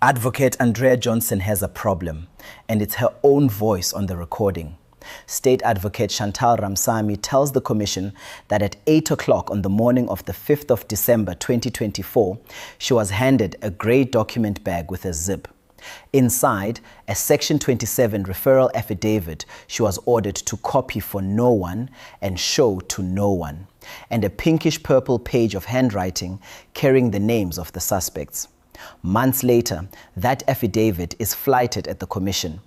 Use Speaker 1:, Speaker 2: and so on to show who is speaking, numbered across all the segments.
Speaker 1: Advocate Andrea Johnson has a problem, and it's her own voice on the recording. State Advocate Shantal Ramsamy tells the Commission that at 8 o'clock on the morning of the 5th of December 2024, she was handed a grey document bag with a zip. Inside, a Section 27 referral affidavit she was ordered to copy for no one and show to no one, and a pinkish-purple page of handwriting carrying the names of the suspects. Months later, that affidavit is flighted at the Commission.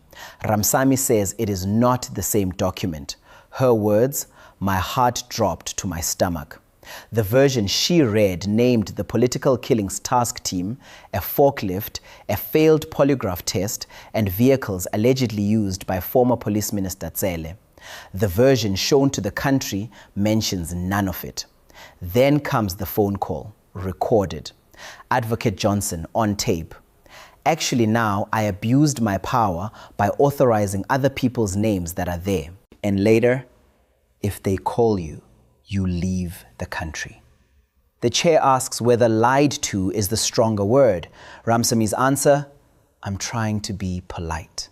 Speaker 1: Ramsamy says it is not the same document. Her words, "My heart dropped to my stomach." The version she read named the political killings task team, a forklift, a failed polygraph test, and vehicles allegedly used by former Police Minister Cele. The version shown to the country mentions none of it. Then comes the phone call, recorded. Advocate Johnson on tape. "Actually now, I abused my power by authorizing other people's names that are there. And later, if they call you, you leave the country." The chair asks whether lied to is the stronger word. Ramsamy's answer, "I'm trying to be polite."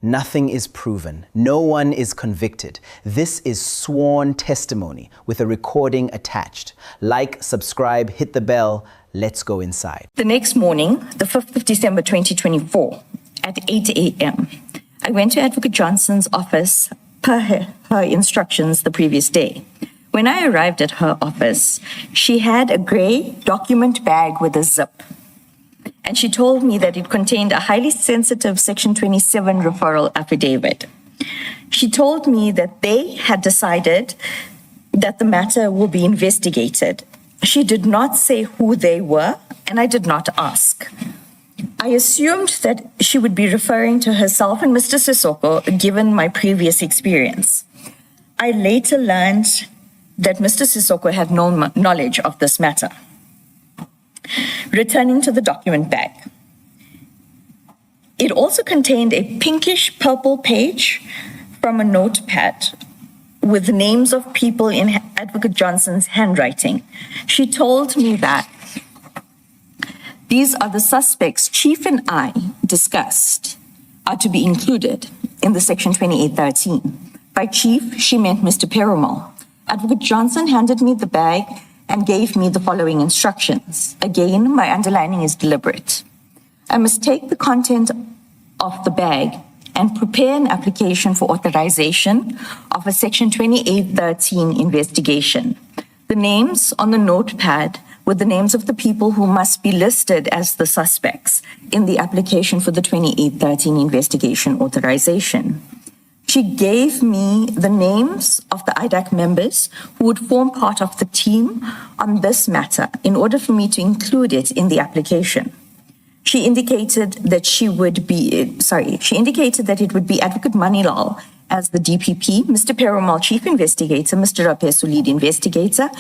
Speaker 1: Nothing is proven. No one is convicted. This is sworn testimony with a recording attached. Like, subscribe, hit the bell. Let's go inside.
Speaker 2: The next morning, the 5th of December 2024, at 8 a.m., I went to Advocate Johnson's office per her instructions the previous day. When I arrived at her office, she had a grey document bag with a zip. And she told me that it contained a highly sensitive Section 27 referral affidavit. She told me that they had decided that the matter will be investigated. She did not say who they were, and I did not ask. I assumed that she would be referring to herself and Mr. Sissoko, given my previous experience. I later learned that Mr. Sissoko had no knowledge of this matter. Returning to the document bag. It also contained a pinkish-purple page from a notepad with names of people in Advocate Johnson's handwriting. She told me that these are the suspects Chief and I discussed are to be included in the Section 2813. By Chief, she meant Mr. Perumal. Advocate Johnson handed me the bag and gave me the following instructions. Again, my underlining is deliberate. I must take the content of the bag and prepare an application for authorization of a Section 2813 investigation. The names on the notepad were the names of the people who must be listed as the suspects in the application for the 2813 investigation authorization. She gave me the names of the IDAC members who would form part of the team on this matter in order for me to include it in the application. She indicated that it would be Advocate Manilal as the DPP, Mr. Perumal, Chief Investigator, Mr. Rapesu, Lead Investigator,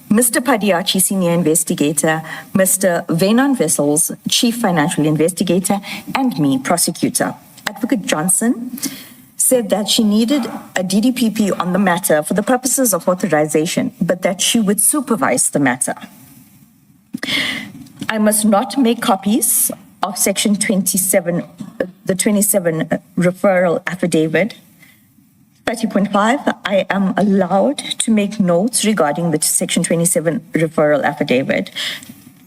Speaker 2: Mr. Padiachi, Senior Investigator, Mr. Venon Vessels, Chief Financial Investigator, and me, Prosecutor. Advocate Johnson said that she needed a DDPP on the matter for the purposes of authorization, but that she would supervise the matter. I must not make copies of Section 27, the 27 referral affidavit. 30.5, I am allowed to make notes regarding the Section 27 referral affidavit.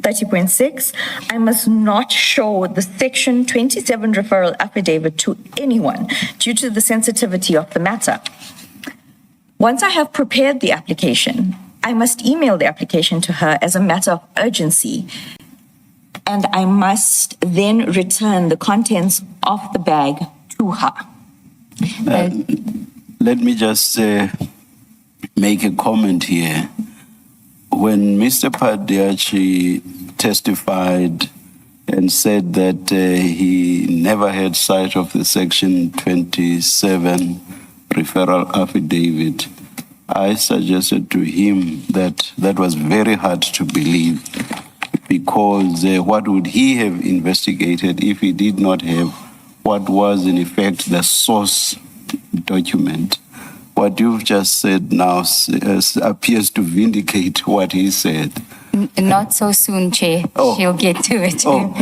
Speaker 2: 30.6, I must not show the Section 27 referral affidavit to anyone due to the sensitivity of the matter. Once I have prepared the application, I must email the application to her as a matter of urgency, and I must then return the contents of the bag to her.
Speaker 3: Let me just make a comment here. When Mr. Padiachi testified and said that he never had sight of the Section 27 referral affidavit, I suggested to him that that was very hard to believe, because what would he have investigated if he did not have what was in effect the source document? What you've just said now appears to vindicate what he said.
Speaker 4: Not so soon, Chair.
Speaker 3: Oh.
Speaker 4: She'll get to it.
Speaker 3: Oh.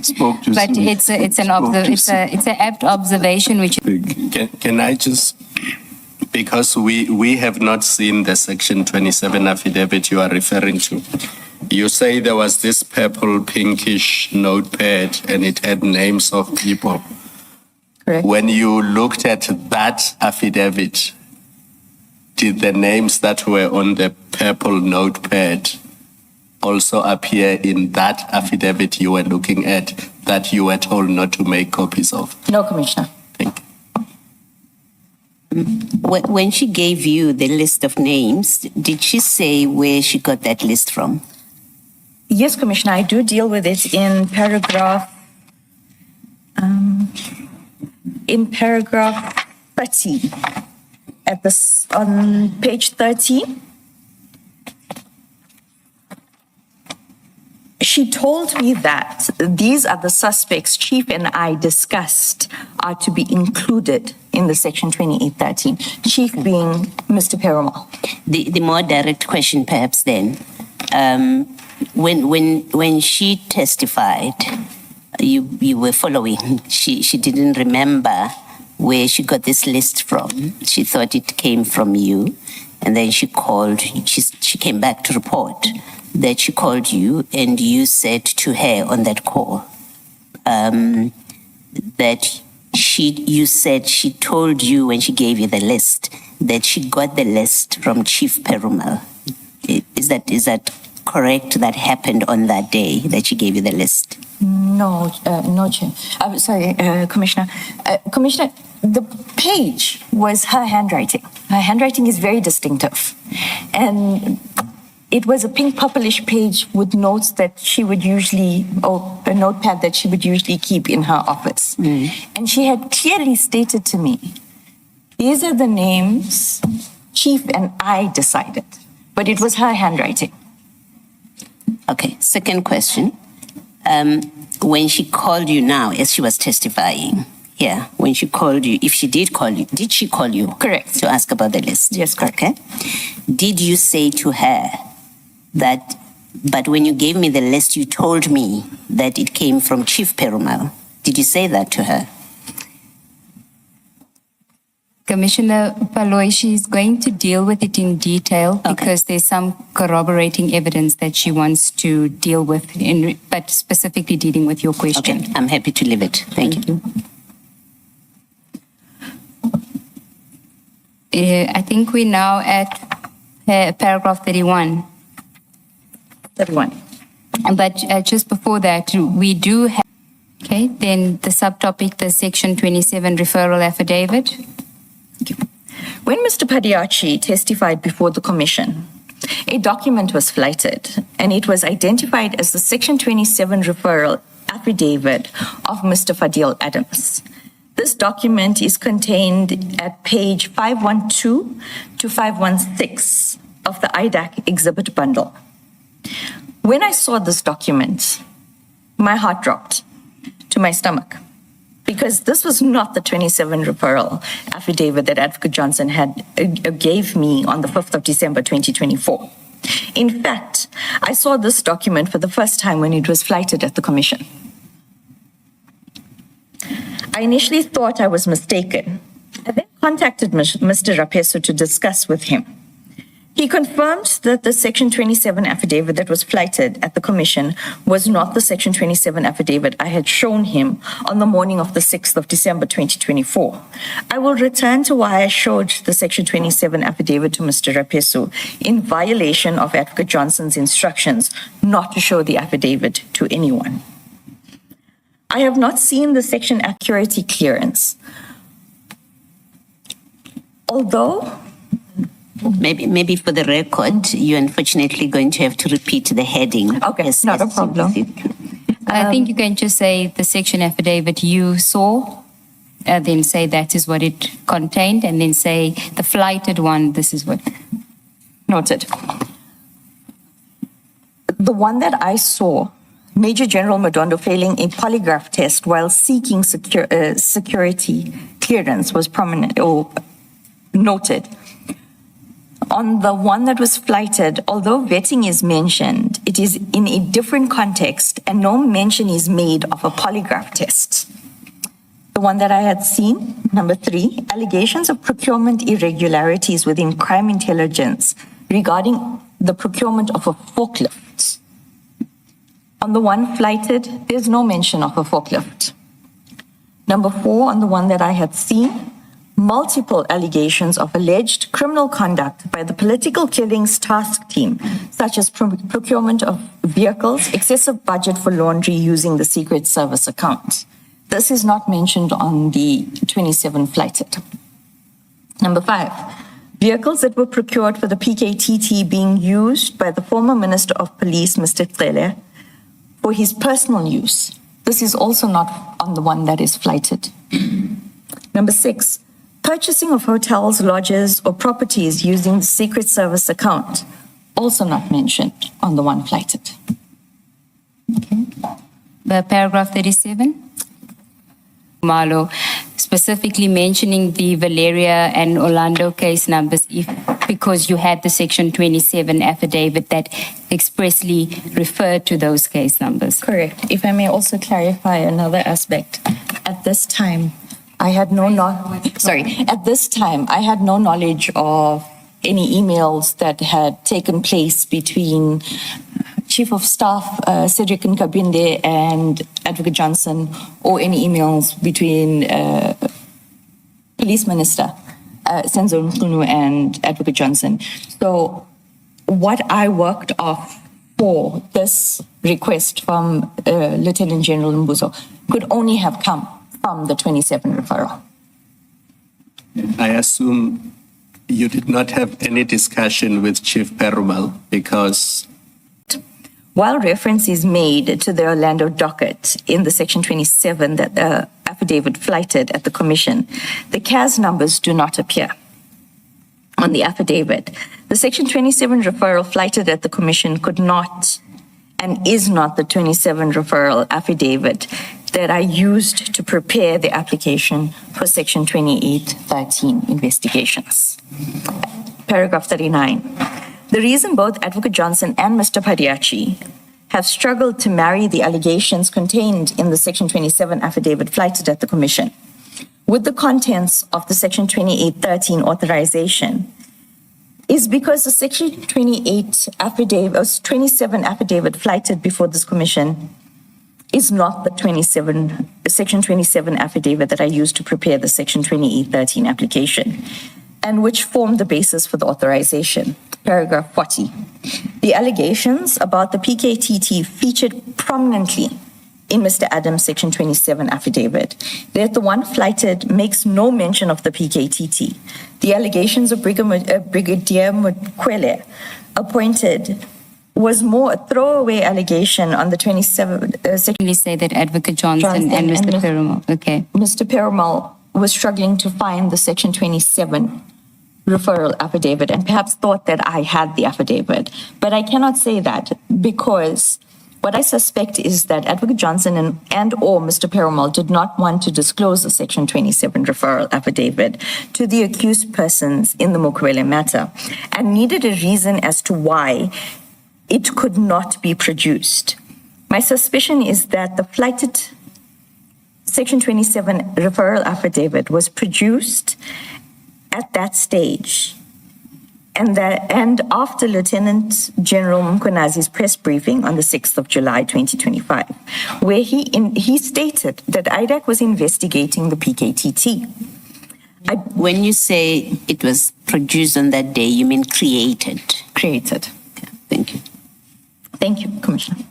Speaker 3: Spoke too
Speaker 4: But
Speaker 3: soon.
Speaker 4: it's an apt observation which
Speaker 5: Can I just, because we have not seen the Section 27 affidavit you are referring to. You say there was this purple pinkish notepad and it had names of people.
Speaker 2: Correct.
Speaker 5: When you looked at that affidavit, did the names that were on the purple notepad also appear in that affidavit you were looking at that you were told not to make copies of?
Speaker 2: No, Commissioner.
Speaker 5: Thank you.
Speaker 6: When she gave you the list of names, did she say where she got that list from?
Speaker 2: Yes, Commissioner, I do deal with it in paragraph 30 on page 30. She told me that these are the suspects Chief and I discussed are to be included in the Section 2813, Chief being Mr. Perumal.
Speaker 6: The more direct question perhaps then, when she testified, you were following, she didn't remember where she got this list from. She thought it came from you, and then she came back to report that she called you, and you said to her on that call that you said she told you when she gave you the list that she got the list from Chief Perumal. Is that correct? That happened on that day that she gave you the list?
Speaker 2: No, Chair. I'm sorry, Commissioner. Commissioner, the page was her handwriting. Her handwriting is very distinctive. And it was a pink purplish page with notes that she would usually, or a notepad that she would usually keep in her office. And she had clearly stated to me, these are the names Chief and I decided, but it was her handwriting.
Speaker 6: Okay, second question. When she called you now, as she was testifying, when she called you, if she did call you, did she call you?
Speaker 2: Correct.
Speaker 6: To ask about the list?
Speaker 2: Yes, correct.
Speaker 6: Okay. Did you say to her that, but when you gave me the list, you told me that it came from Chief Perumal? Did you say that to her?
Speaker 4: Commissioner Paloi, she's going to deal with it in detail
Speaker 6: Okay.
Speaker 4: because there's some corroborating evidence that she wants to deal with, but specifically dealing with your question.
Speaker 6: Okay, I'm happy to leave it. Thank you.
Speaker 4: I think we're now at paragraph 31.
Speaker 2: 31.
Speaker 4: But just before that, we do have, okay, then the subtopic, the Section 27 referral affidavit.
Speaker 2: When Mr. Padiachi testified before the commission, a document was flighted and it was identified as the Section 27 referral affidavit of Mr. Fadil Adams. This document is contained at page 512 to 516 of the IDAC exhibit bundle. When I saw this document, my heart dropped to my stomach, because this was not the 27 referral affidavit that Advocate Johnson gave me on the 5th of December 2024. In fact, I saw this document for the first time when it was flighted at the commission. I initially thought I was mistaken. I then contacted Mr. Rapeso to discuss with him. He confirmed that the Section 27 affidavit that was flighted at the commission was not the Section 27 affidavit I had shown him on the morning of the 6th of December 2024. I will return to why I showed the Section 27 affidavit to Mr. Rapeso in violation of Advocate Johnson's instructions not to show the affidavit to anyone. I have not seen the section accuracy clearance. Although
Speaker 6: Maybe for the record, you're unfortunately going to have to repeat the heading.
Speaker 2: Okay, not a problem.
Speaker 4: I think you can just say the section affidavit you saw, then say that is what it contained, and then say the flighted one, this is what.
Speaker 2: Noted. The one that I saw, Major General Madondo failing a polygraph test while seeking security clearance, was prominent or noted. On the one that was flighted, although vetting is mentioned, it is in a different context and no mention is made of a polygraph test. The one that I had seen, number 3, allegations of procurement irregularities within crime intelligence regarding the procurement of a forklift. On the one flighted, there's no mention of a forklift. Number 4, on the one that I had seen, multiple allegations of alleged criminal conduct by the political killings task team, such as procurement of vehicles, excessive budget for laundry using the Secret Service account. This is not mentioned on the 27 flighted. Number 5, vehicles that were procured for the PKTT being used by the former Minister of Police, Mr. Cele, for his personal use. This is also not on the one that is flighted. Number 6, purchasing of hotels, lodges, or properties using the Secret Service account, also not mentioned on the one flighted. Okay.
Speaker 4: Paragraph 37. Khumalo, specifically mentioning the Valeria and Orlando case numbers because you had the Section 27 affidavit that expressly referred to those case numbers.
Speaker 2: Correct. If I may also clarify another aspect. At this time, I had no knowledge of any emails that had taken place between Chief of Staff Cedric Nkabinde and Advocate Johnson, or any emails between Police Minister Senzo Mkhunu and Advocate Johnson. So what I worked off for this request from Lieutenant General Mbuso could only have come from the 27 referral.
Speaker 5: I assume you did not have any discussion with Chief Perumal because...
Speaker 2: While reference is made to the Orlando docket in the Section 27 that the affidavit flighted at the Commission, the CAS numbers do not appear on the affidavit. The Section 27 referral flighted at the Commission could not and is not the 27 referral affidavit that I used to prepare the application for Section 2813 investigations. Paragraph 39. The reason both Advocate Johnson and Mr. Padiachi have struggled to marry the allegations contained in the Section 27 affidavit flighted at the Commission with the contents of the Section 2813 authorization is because the Section 27 affidavit flighted before this Commission is not the Section 27 affidavit that I used to prepare the Section 2813 application, and which formed the basis for the authorization. Paragraph 40. The allegations about the PKTT featured prominently in Mr. Adams' Section 27 affidavit, that the one flighted makes no mention of the PKTT. The allegations of Brigadier Mukwele appointed was more a throwaway allegation on the 27
Speaker 4: You say that Advocate Johnson and Mr. Perumal. Okay.
Speaker 2: Mr. Perumal was struggling to find the Section 27 referral affidavit and perhaps thought that I had the affidavit. But I cannot say that because what I suspect is that Advocate Johnson and or Mr. Perumal did not want to disclose the Section 27 referral affidavit to the accused persons in the Mukwele matter and needed a reason as to why it could not be produced. My suspicion is that the flighted Section 27 referral affidavit was produced at that stage and after Lieutenant General Mkhunazi's press briefing on the 6th of July 2025, where he stated that IDAC was investigating the PKTT.
Speaker 6: When you say it was produced on that day, you mean created?
Speaker 2: Created.
Speaker 6: Okay, thank you.
Speaker 2: Thank you, Commissioner.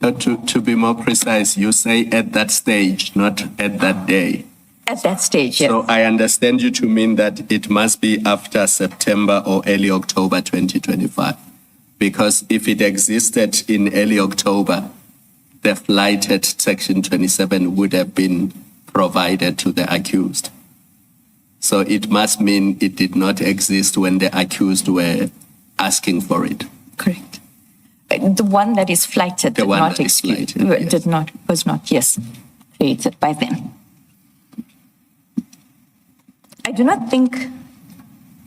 Speaker 5: To be more precise, you say at that stage, not at that day.
Speaker 2: At that stage, yes.
Speaker 5: So I understand you to mean that it must be after September or early October 2025. Because if it existed in early October, the flighted Section 27 would have been provided to the accused. So it must mean it did not exist when the accused were asking for it.
Speaker 2: Correct. The one that is flighted did not exist. Was not, yes, created by then. I do not think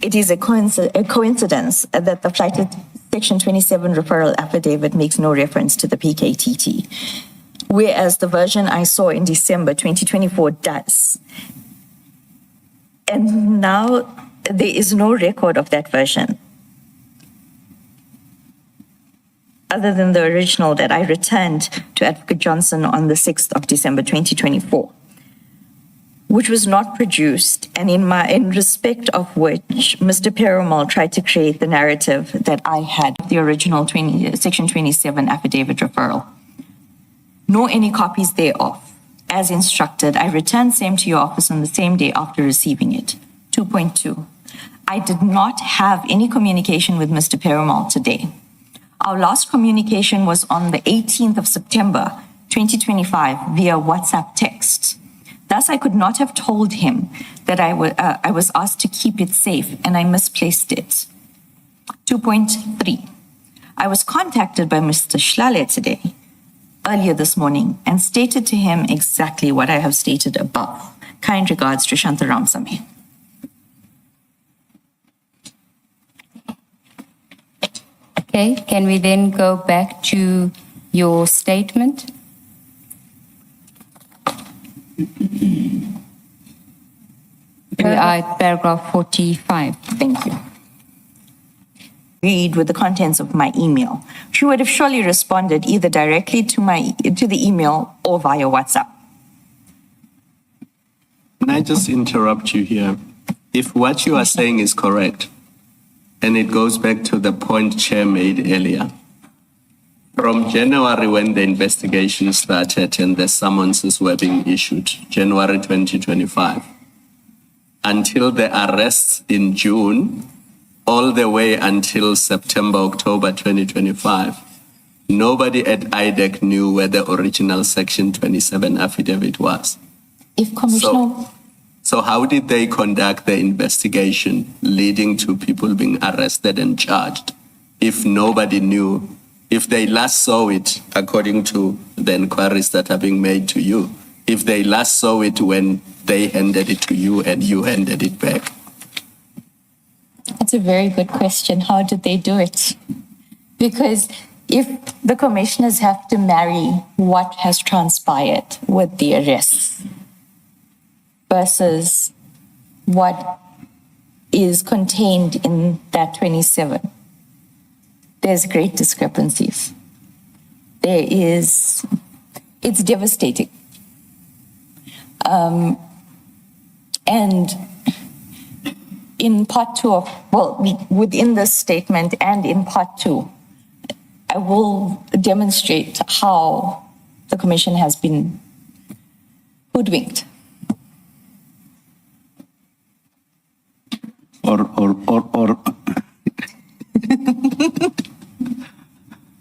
Speaker 2: it is a coincidence that the flighted Section 27 referral affidavit makes no reference to the PKTT, whereas the version I saw in December 2024 does. And now there is no record of that version, other than the original that I returned to Advocate Johnson on the 6th of December 2024, which was not produced, and in respect of which Mr. Perumal tried to create the narrative that I had the original Section 27 affidavit referral, nor any copies thereof. As instructed, I returned same to your office on the same day after receiving it. 2.2. I did not have any communication with Mr. Perumal today. Our last communication was on the 18th of September 2025 via WhatsApp text. Thus, I could not have told him that I was asked to keep it safe and I misplaced it. 2.3. I was contacted by Mr. Cele today, earlier this morning, and stated to him exactly what I have stated above. Kind regards to Shantal Ramsamy.
Speaker 4: Okay, can we then go back to your statement? We are at paragraph 45.
Speaker 2: Thank you. Read with the contents of my email. She would have surely responded either directly to the email or via WhatsApp.
Speaker 5: Can I just interrupt you here? If what you are saying is correct, and it goes back to the point Chair made earlier, from January when the investigation started and the summonses were being issued, January 2025, until the arrests in June, all the way until September, October 2025, nobody at IDEC knew where the original Section 27 affidavit was.
Speaker 2: If Commissioner...
Speaker 5: So how did they conduct the investigation leading to people being arrested and charged if nobody knew? If they last saw it, according to the inquiries that are being made to you, if they last saw it when they handed it to you and you handed it back?
Speaker 2: That's a very good question. How did they do it? Because if the commissioners have to marry what has transpired with the arrests versus what is contained in that 27, there's great discrepancies. It's devastating. And in part two within this statement and in part two, I will demonstrate how the commission has been hoodwinked.
Speaker 3: Or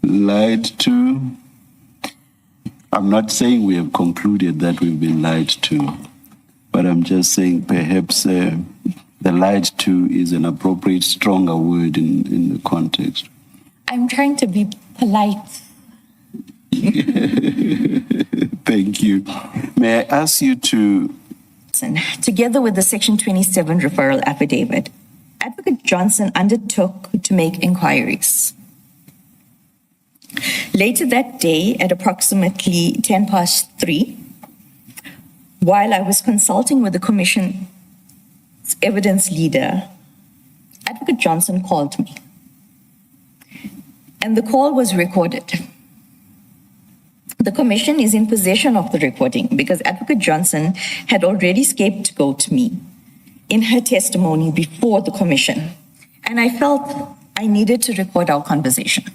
Speaker 3: lied to. I'm not saying we have concluded that we've been lied to, but I'm just saying perhaps the lied to is an appropriate, stronger word in the context.
Speaker 2: I'm trying to be polite.
Speaker 3: Thank you. May I ask you to...
Speaker 2: Together with the Section 27 referral affidavit, Advocate Johnson undertook to make inquiries. Later that day, at approximately 3:10, while I was consulting with the Commission's evidence leader, Advocate Johnson called me. And the call was recorded. The Commission is in possession of the recording because Advocate Johnson had already scapegoated me in her testimony before the Commission, and I felt I needed to record our conversation.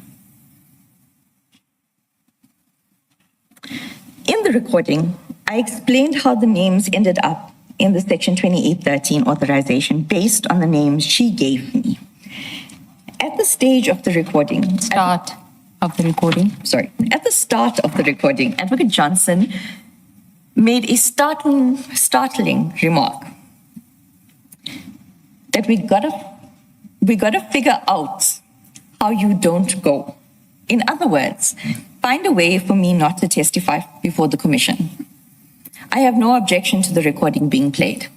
Speaker 2: In the recording, I explained how the names ended up in the Section 2813 authorization based on the names she gave me. At the stage of the recording... At the start of the recording, Advocate Johnson made a startling remark that we gotta figure out how you don't go. In other words, find a way for me not to testify before the Commission. I have no objection to the recording being played.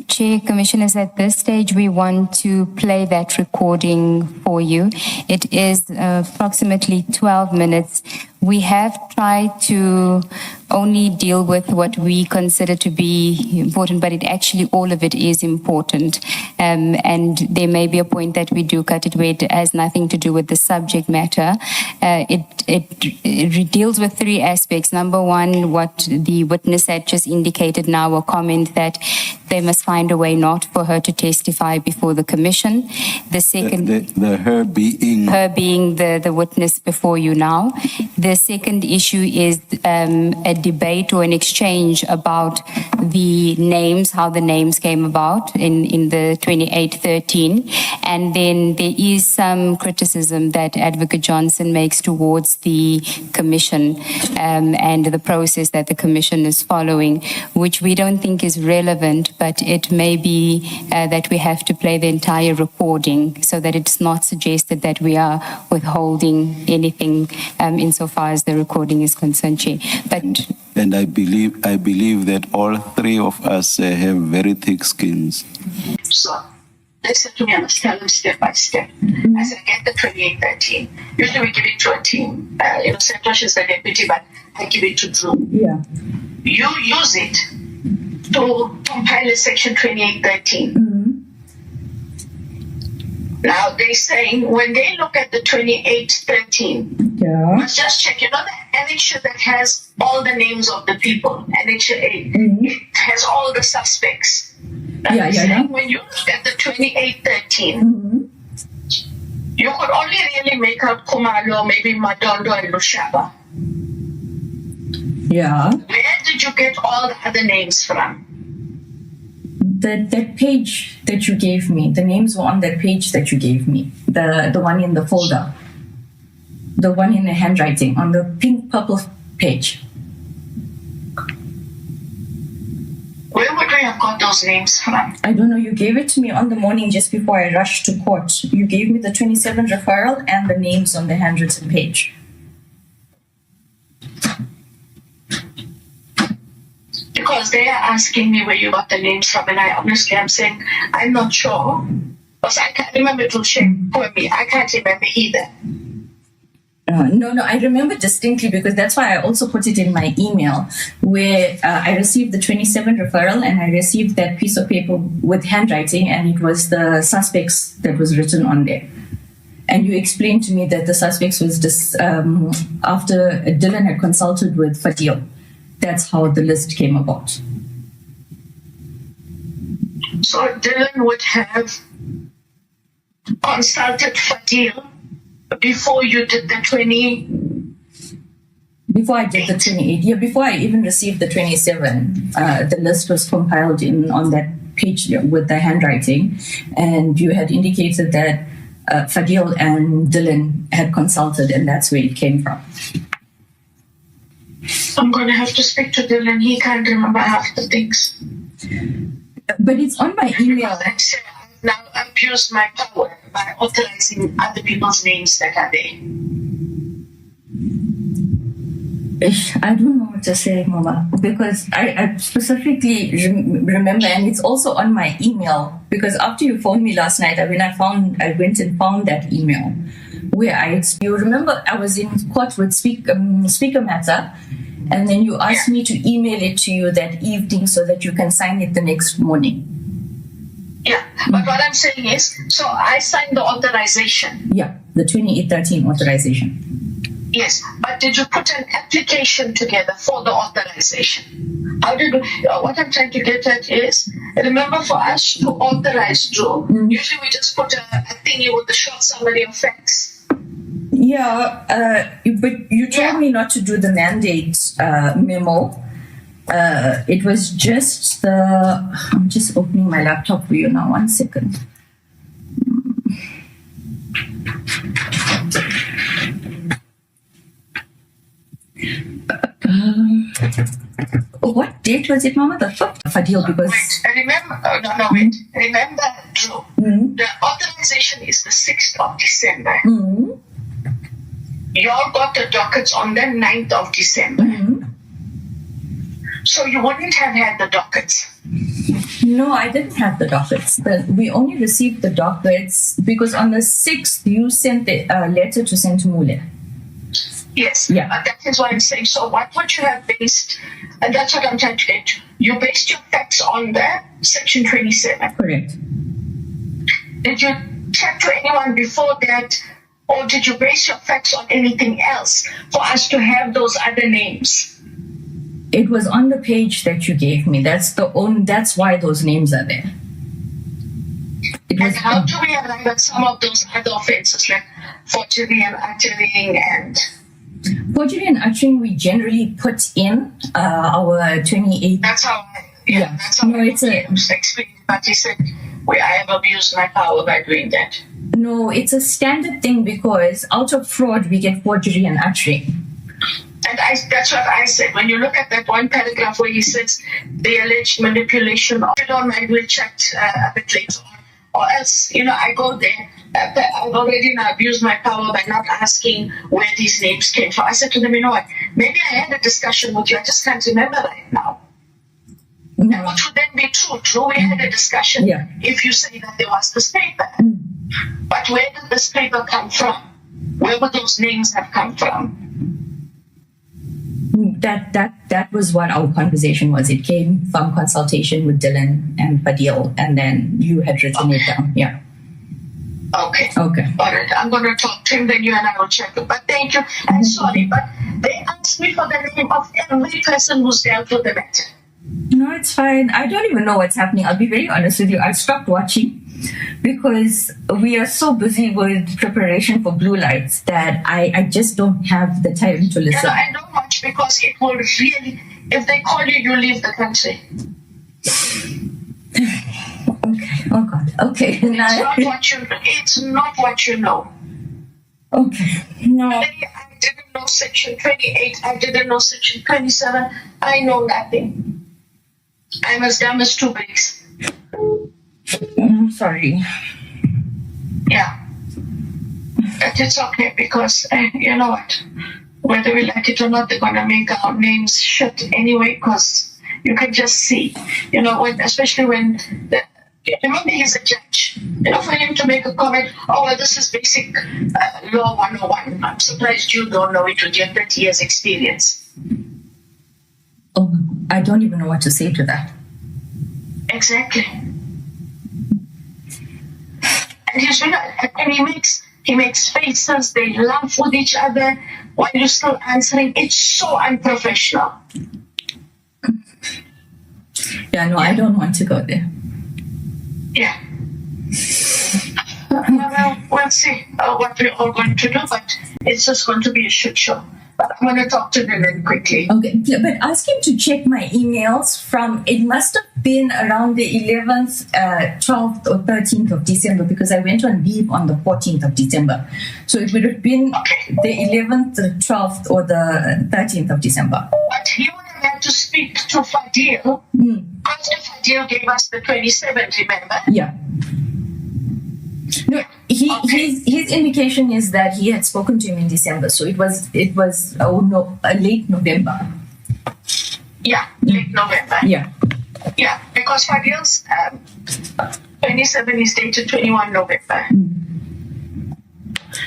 Speaker 4: Chair, Commissioners, at this stage, we want to play that recording for you. It is approximately 12 minutes. We have tried to only deal with what we consider to be important, but all of it is important. And there may be a point that we do cut it where it has nothing to do with the subject matter. It deals with three aspects. Number one, what the witness had just indicated now, a comment that they must find a way not for her to testify before the commission. The second,
Speaker 3: her being
Speaker 4: the witness before you now. The second issue is a debate or an exchange about the names, how the names came about in the 2813. And then there is some criticism that Advocate Johnson makes towards the commission and the process that the commission is following, which we don't think is relevant, but it may be that we have to play the entire recording so that it's not suggested that we are withholding anything insofar as the recording is concerned, Chair.
Speaker 3: And I believe that all three of us have very thick skins.
Speaker 7: So listen to me, I must tell them step by step. As I get the 2813, usually we give it to a team. Santosh is the deputy, but I give it to Drew.
Speaker 2: Yeah.
Speaker 7: You use it to compile a section 2813. Now they're saying when they look at the 2813, let's just check. The annexure that has all the names of the people, annexure A, it has all the suspects. When you look at the 2813, you could only really make out Khumalo, maybe Madondo and Lushaba.
Speaker 2: Yeah.
Speaker 7: Where did you get all the other names from?
Speaker 2: That page that you gave me, the names were on that page that you gave me, the one in the folder, the one in the handwriting, on the pink-purple page.
Speaker 7: Where would we have got those names from?
Speaker 2: I don't know. You gave it to me on the morning just before I rushed to court. You gave me the 27 referral and the names on the handwritten page.
Speaker 7: Because they are asking me where you got the names from, and I'm saying, I'm not sure. Because I can't remember to share for me. I can't remember either.
Speaker 2: No, I remember distinctly because that's why I also put it in my email where I received the 27 referral and I received that piece of paper with handwriting and it was the suspects that was written on there. And you explained to me that the suspects was after Dylan had consulted with Fadil. That's how the list came about.
Speaker 7: So Dylan would have consulted Fadil before you did the 20?
Speaker 2: Before I did the 28. Yeah, before I even received the 27, the list was compiled on that page with the handwriting. And you had indicated that Fadil and Dylan had consulted, and that's where it came from.
Speaker 7: I'm going to have to speak to Dylan. He can't remember half the things.
Speaker 2: But it's on my email.
Speaker 7: Now I've used my power by authorizing other people's names that are there.
Speaker 2: I don't know what to say, Mama, because I specifically remember, and it's also on my email, because after you phoned me last night, I went and found that email where you remember I was in court with speaker matter, and then you asked me to email it to you that evening so that you can sign it the next morning.
Speaker 7: Yeah, but what I'm saying is, so I signed the authorization.
Speaker 2: Yeah, the 2813 authorization.
Speaker 7: Yes, but did you put an application together for the authorization? How did what I'm trying to get at is, remember for us to authorize Drew, usually we just put a thingy with the short summary of facts.
Speaker 2: Yeah, but you told me not to do the mandate memo. It was just I'm just opening my laptop for you now. 1 second. What date was it, Mama? The 5th of Fadil, because...
Speaker 7: Wait, Remember, Drew, the authorization is the 6th of December. You all got the dockets on the 9th of December. So you wouldn't have had the dockets
Speaker 2: No, I didn't have the dockets. We only received the dockets because on the 6th you sent the letter to Sentumule.
Speaker 7: Yes.
Speaker 2: Yeah.
Speaker 7: That is what I'm saying. So what would you have based, and that's what I'm trying to get to. You based your facts on the Section 27.
Speaker 2: Correct.
Speaker 7: Did you check to anyone before that, or did you base your facts on anything else for us to have those other names?
Speaker 2: It was on the page that you gave me. That's why those names are there.
Speaker 7: And how do we arrive at some of those other offenses like forgery and uttering and...
Speaker 2: Forgery and uttering, we generally put in our 28.
Speaker 7: That's how
Speaker 2: Yeah.
Speaker 7: That's how
Speaker 2: No, it's a...
Speaker 7: explained. But he said, I have abused my power by doing that.
Speaker 2: No, it's a standard thing because out of fraud, we get forgery and uttering.
Speaker 7: And that's what I said. When you look at that one paragraph where he says the alleged manipulation, if you don't mind, we'll chat a bit later on. Or else, I go there. I've already now abused my power by not asking where these names came from. I said to them, you know what? Maybe I had a discussion with you. I just can't remember right now.
Speaker 2: No.
Speaker 7: And which would then be true. We had a discussion.
Speaker 2: Yeah.
Speaker 7: If you say that there was this paper. But where did this paper come from? Where would those names have come from?
Speaker 2: That was what our conversation was. It came from consultation with Dylan and Padil, and then you had written it down. Yeah.
Speaker 7: Okay.
Speaker 2: Okay.
Speaker 7: All right. I'm going to talk to him, then you and I will check it. But thank you. I'm sorry, but they asked me for the name of every person who's dealt with the matter.
Speaker 2: No, it's fine. I don't even know what's happening. I'll be very honest with you. I stopped watching because we are so busy with preparation for blue lights that I just don't have the time to listen.
Speaker 7: I don't watch because it will really, if they call you, you leave the country.
Speaker 2: Okay. Oh God. Okay.
Speaker 7: It's not what you know.
Speaker 2: Okay. No.
Speaker 7: I didn't know Section 28. I didn't know Section 27. I know nothing. I'm as dumb as two bricks.
Speaker 2: I'm sorry.
Speaker 7: Yeah. But it's okay because, you know what? Whether we like it or not, they're going to make our names shit anyway because you can just see, especially when, remember he's a judge. For him to make a comment, oh, well, this is basic law 101. I'm surprised you don't know it with your 30 years experience.
Speaker 2: Oh, I don't even know what to say to that.
Speaker 7: Exactly. And he makes faces, they laugh with each other while you're still answering. It's so unprofessional.
Speaker 2: Yeah, no, I don't want to go there.
Speaker 7: Yeah. Well, we'll see what we're all going to do, but it's just going to be a shit show. But I'm going to talk to Dylan quickly.
Speaker 2: Okay, but ask him to check my emails from, it must have been around the 11th, 12th or 13th of December because I went on leave on the 14th of December. So it would have been the 11th, the 12th or the 13th of December.
Speaker 7: But he would have had to speak to Fadil after Fadil gave us the 27th, remember?
Speaker 2: Yeah. No, his indication is that he had spoken to him in December, so it was late November.
Speaker 7: Yeah, late November.
Speaker 2: Yeah.
Speaker 7: Yeah, because Fadil's 27 is dated 21 November.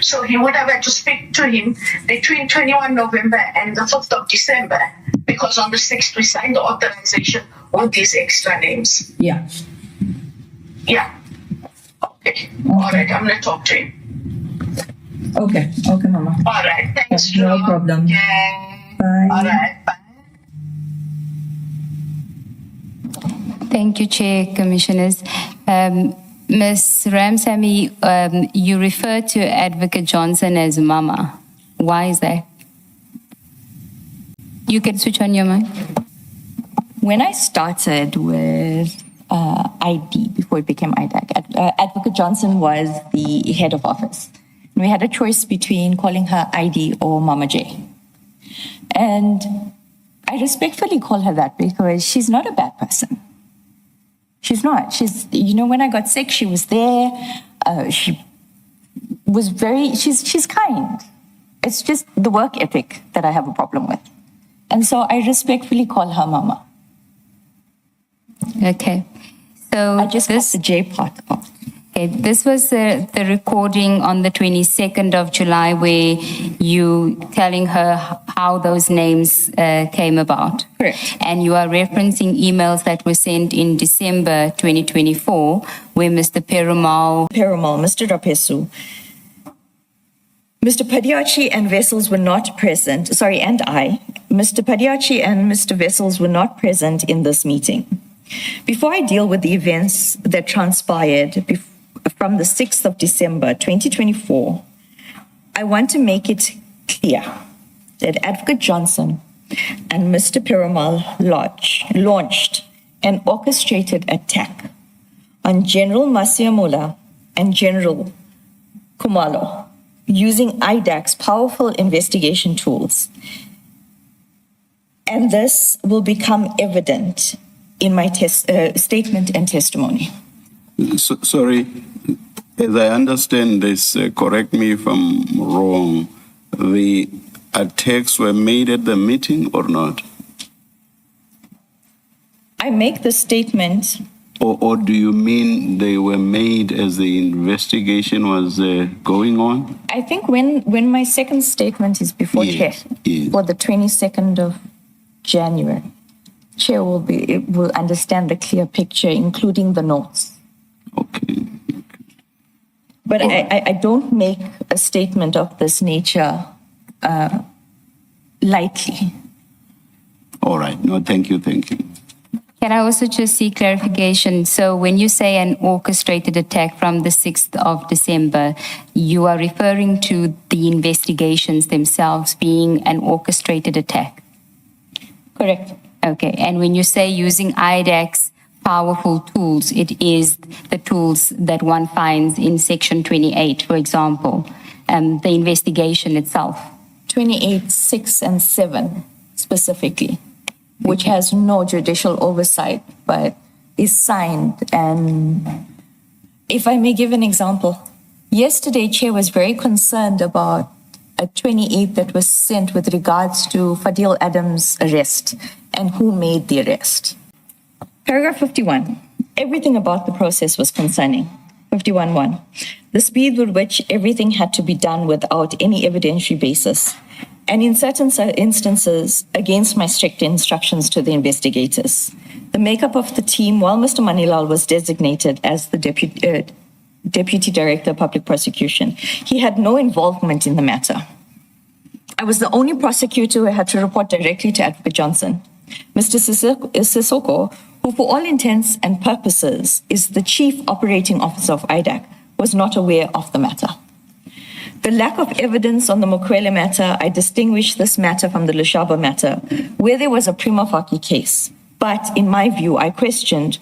Speaker 7: So he would have had to speak to him between 21 November and the 5th of December because on the 6th we signed the authorization with these extra names.
Speaker 2: Yeah.
Speaker 7: Yeah. Okay. All right, I'm going to talk to him.
Speaker 2: Okay, Mama.
Speaker 7: All right, thanks.
Speaker 2: No problem.
Speaker 7: Okay.
Speaker 2: Bye.
Speaker 7: All right, bye.
Speaker 4: Thank you, Chair, Commissioners. Ms. Ramsamy, you refer to Advocate Johnson as Mama. Why is that? You can switch on your mic.
Speaker 2: When I started with ID, before it became IDAC, Advocate Johnson was the head of office. We had a choice between calling her ID or Mama J. And I respectfully call her that because she's not a bad person. She's not. When I got sick, she was there. She was she's kind. It's just the work ethic that I have a problem with. And so I respectfully call her Mama.
Speaker 4: Okay. So
Speaker 2: I just got the J part off.
Speaker 4: Okay, this was the recording on the 22nd of July where you telling her how those names came about.
Speaker 2: Correct.
Speaker 4: And you are referencing emails that were sent in December 2024 where Mr. Perumal,
Speaker 2: Mr. Rapesu, Mr. Padiachi and Vessels were not present, and Mr. Padiachi and Mr. Vessels were not present in this meeting. Before I deal with the events that transpired from the 6th of December 2024, I want to make it clear that Advocate Johnson and Mr. Perumal launched an orchestrated attack on General Masemola and General Khumalo using IDAC's powerful investigation tools. And this will become evident in my statement and testimony.
Speaker 3: Sorry, as I understand this, correct me if I'm wrong, the attacks were made at the meeting or not?
Speaker 2: I make the statement.
Speaker 3: Or do you mean they were made as the investigation was going on?
Speaker 2: I think when my second statement is before Chair, for the 22nd of January, Chair will understand the clear picture, including the notes.
Speaker 3: Okay.
Speaker 2: But I don't make a statement of this nature lightly.
Speaker 3: All right. No, thank you.
Speaker 4: can I also just see clarification? So when you say an orchestrated attack from the 6th of December, you are referring to the investigations themselves being an orchestrated attack?
Speaker 2: Correct.
Speaker 4: Okay. And when you say using IDAC's powerful tools, it is the tools that one finds in Section 28, for example, the investigation itself.
Speaker 2: 28, 6, and 7 specifically, which has no judicial oversight, but is signed. And if I may give an example, yesterday, Chair was very concerned about a 28 that was sent with regards to Fadil Adams' arrest and who made the arrest. Paragraph 51, everything about the process was concerning. 51.1, the speed with which everything had to be done without any evidentiary basis, and in certain instances, against my strict instructions to the investigators. The makeup of the team, while Mr. Manilal was designated as the Deputy Director of Public Prosecution, he had no involvement in the matter. I was the only prosecutor who had to report directly to Advocate Johnson. Mr. Sissoko, who for all intents and purposes is the Chief Operating Officer of IDAC, was not aware of the matter. The lack of evidence on the Mokwele matter, I distinguish this matter from the Lushaba matter, where there was a prima facie case. But in my view, I questioned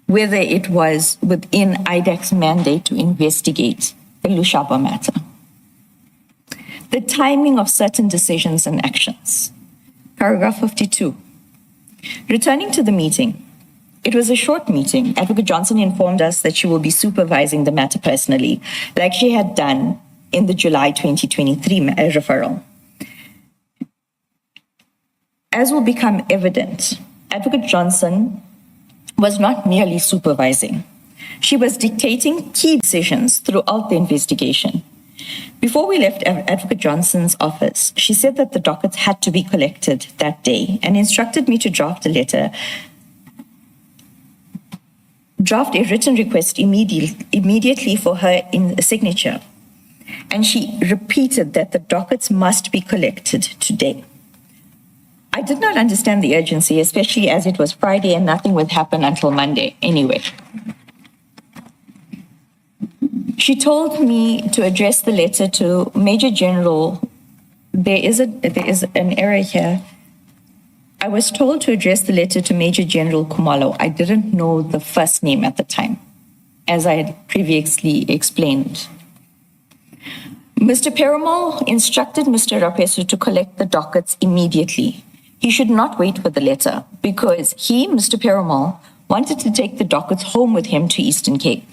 Speaker 2: whether it was within IDAC's mandate to investigate the Lushaba matter. The timing of certain decisions and actions. Paragraph 52. Returning to the meeting, it was a short meeting. Advocate Johnson informed us that she will be supervising the matter personally, like she had done in the July 2023 referral. As will become evident, Advocate Johnson was not merely supervising. She was dictating key decisions throughout the investigation. Before we left Advocate Johnson's office, she said that the dockets had to be collected that day and instructed me to draft a written request immediately for her signature. And she repeated that the dockets must be collected today. I did not understand the urgency, especially as it was Friday and nothing would happen until Monday anyway. She told me to address the letter to Major General. There is an error here. I was told to address the letter to Major General Khumalo. I didn't know the first name at the time, as I had previously explained. Mr. Perumal instructed Mr. Rapesu to collect the dockets immediately. He should not wait for the letter because he, Mr. Perumal, wanted to take the dockets home with him to Eastern Cape.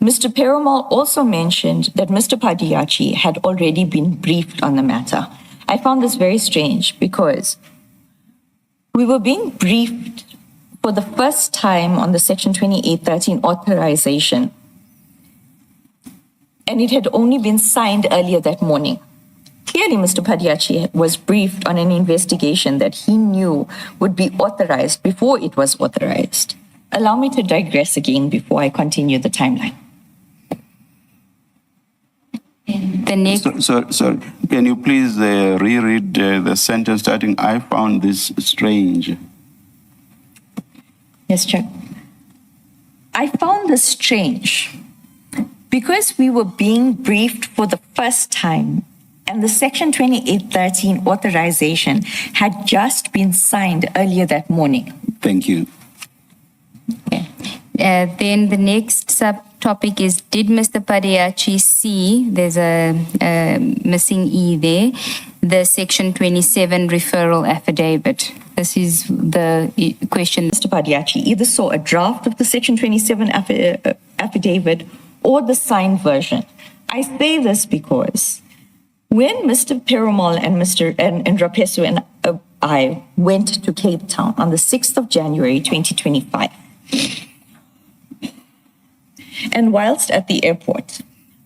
Speaker 2: Mr. Perumal also mentioned that Mr. Padiachi had already been briefed on the matter. I found this very strange because we were being briefed for the first time on the Section 2813 authorization, and it had only been signed earlier that morning. Clearly, Mr. Padiachi was briefed on an investigation that he knew would be authorized before it was authorized. Allow me to digress again before I continue the timeline.
Speaker 4: The next,
Speaker 3: Sorry. Can you please reread the sentence starting, I found this strange?
Speaker 2: Yes, Chair. I found this strange because we were being briefed for the first time and the Section 2813 authorization had just been signed earlier that morning.
Speaker 3: Thank you.
Speaker 4: okay. Then the next subtopic is, did Mr. Padiachi see, there's a missing E there, the Section 27 referral affidavit? This is the question.
Speaker 2: Mr. Padiachi either saw a draft of the Section 27 affidavit or the signed version. I say this because when Mr. Perumal and Rapesu and I went to Cape Town on the 6th of January 2025, and whilst at the airport,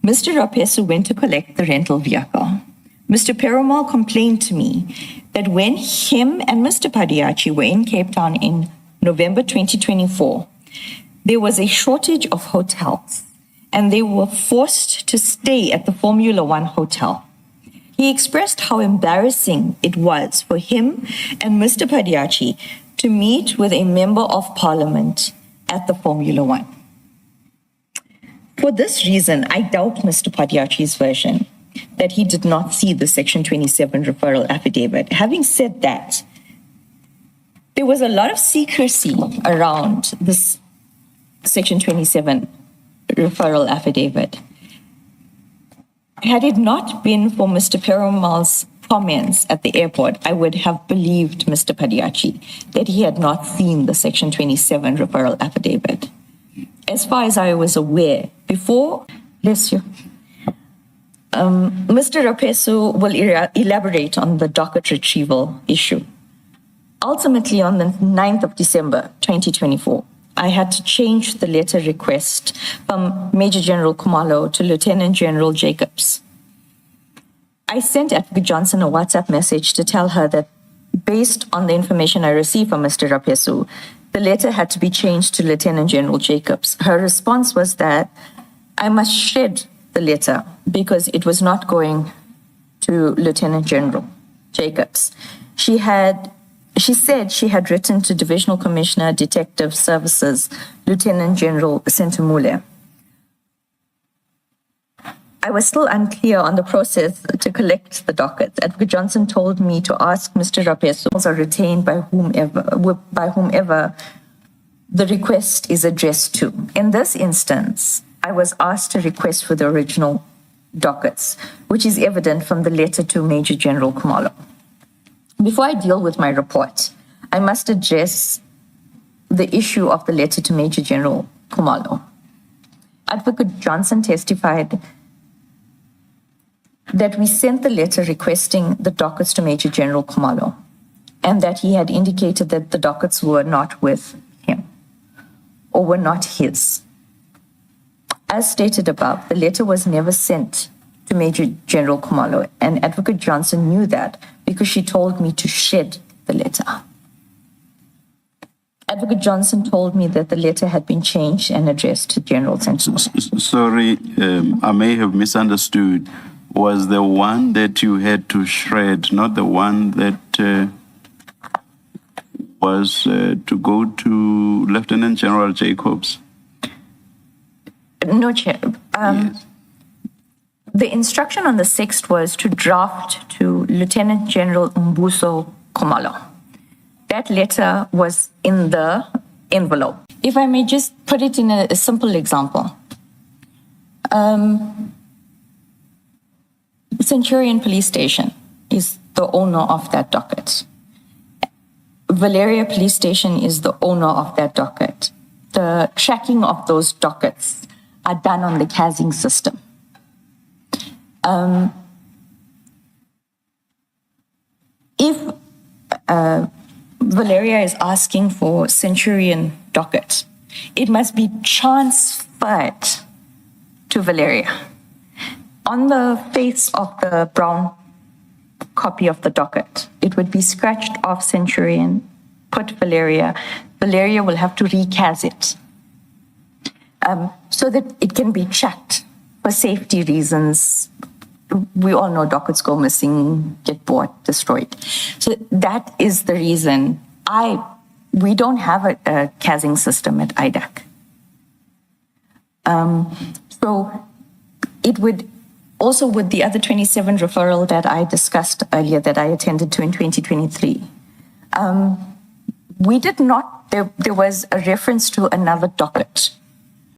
Speaker 2: Mr. Rapesu went to collect the rental vehicle. Mr. Perumal complained to me that when him and Mr. Padiachi were in Cape Town in November 2024, there was a shortage of hotels and they were forced to stay at the Formula One hotel. He expressed how embarrassing it was for him and Mr. Padiachi to meet with a member of parliament at the Formula One. For this reason, I doubt Mr. Padiachi's version that he did not see the Section 27 referral affidavit. Having said that, there was a lot of secrecy around this Section 27 referral affidavit. Had it not been for Mr. Perumal's comments at the airport, I would have believed Mr. Padiachi that he had not seen the Section 27 referral affidavit. As far as I was aware, before, bless you, Mr. Rapesu will elaborate on the docket retrieval issue. Ultimately, on the 9th of December 2024, I had to change the letter request from Major General Khumalo to Lieutenant General Jacobs. I sent Advocate Johnson a WhatsApp message to tell her that based on the information I received from Mr. Rapesu, the letter had to be changed to Lieutenant General Jacobs. Her response was that I must shed the letter because it was not going to Lieutenant General Jacobs. She said she had written to Divisional Commissioner, Detective Services, Lieutenant General Sentamule. I was still unclear on the process to collect the dockets. Advocate Johnson told me to ask Mr. Rapesu are retained by whomever the request is addressed to. In this instance, I was asked to request for the original dockets, which is evident from the letter to Major General Khumalo. Before I deal with my report, I must address the issue of the letter to Major General Khumalo. Advocate Johnson testified that we sent the letter requesting the dockets to Major General Khumalo and that he had indicated that the dockets were not with him or were not his. As stated above, the letter was never sent to Major General Khumalo, and Advocate Johnson knew that because she told me to shed the letter. Advocate Johnson told me that the letter had been changed and addressed to General Sentamule.
Speaker 3: Sorry, I may have misunderstood. Was the one that you had to shred not the one that was to go to Lieutenant General Jacobs?
Speaker 2: No, Chair.
Speaker 3: Yes.
Speaker 2: The instruction on the 6th was to draft to Lieutenant General Mbuso Khumalo. That letter was in the envelope. If I may just put it in a simple example. Centurion Police Station is the owner of that docket. Valeria Police Station is the owner of that docket. The tracking of those dockets are done on the casing system. If Valeria is asking for Centurion docket. It must be transferred to Valeria. On the face of the brown copy of the docket, it would be scratched off Centurion, put Valeria. Valeria will have to recast it so that it can be checked for safety reasons. We all know dockets go missing, get bought, destroyed. So that is the reason we don't have a casing system at IDAC. So it would also, with the other 27 referral that I discussed earlier that I attended to in 2023, we did not, there was a reference to another docket